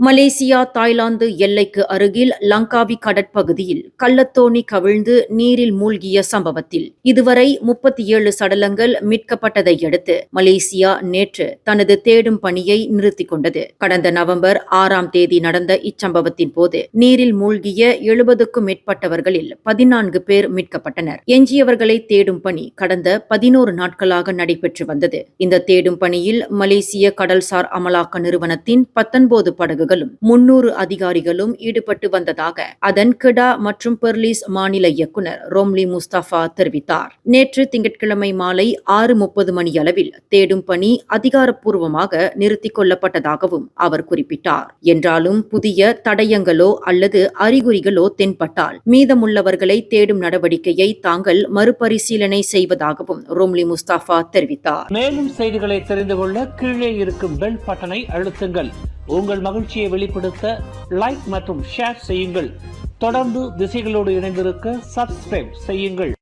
Malaysia Thailand எல்லைக்கு அருகில் லங்காவி கடற்பகுதியில் கள்ளத்தோணி கவிழ்ந்து நீரில் மூழ்கிய சம்பவத்தில் இதுவரை 37 சடலங்கள் மீட்கப்பட்டதை அடுத்து மலேசியா நேற்று தனது தேடும் பணியை நிறுத்திக் கொண்டது. கடந்த நவம்பர் 6ஆம் தேதி நடந்த இச்சம்பவத்தின் போது நீரில் மூழ்கிய 70க்கும் மேற்பட்டவர்களில் 14 பேர் மீட்கப்பட்டனர். எஞ்சியவர்களை தேடும் பணி கடந்த 11 நாட்களாக நடைபெற்று வந்தது. இந்த தேடும் பணியில் மலேசிய கடல்சார் அமலாக்க நிறுவனத்தின் 19 படகுகளும் 300 அதிகாரிகளும் ஈடுபட்டு வந்ததாக அதன் கிடா மற்றும் பெர்லிஸ் மாநில இயக்குனர் ரோம்லி முஸ்தபா தெரிவித்தார். நேற்று திங்கட்கிழமை மாலை 6:30 மணியளவில் தேடும் பணி அதிகாரப்பூர்வமாக நிறுத்திக் கொள்ளப்பட்டதாகவும் அவர் குறிப்பிட்டார். என்றாலும் புதிய தடயங்களோ அல்லது அறிகுறிகளோ தென்பட்டால் மீதமுள்ளவர்களை தேடும் நடவடிக்கையை தாங்கள் மறுபரிசீலனை செய்வதாகவும் ரோம்லி முஸ்தபா தெரிவித்தார். மேலும் செய்திகளை தெரிந்து கொள்ள கீழே இருக்கும் பெல் பட்டனை அழுத்துங்கள். உங்கள் மகிழ்ச்சியை வெளிப்படுத்த லைக் மற்றும் ஷேர் செய்யுங்கள். தொடர்ந்து திசைகளோடு இணைந்திருக்க சப்ஸ்கிரைப் செய்யுங்கள்.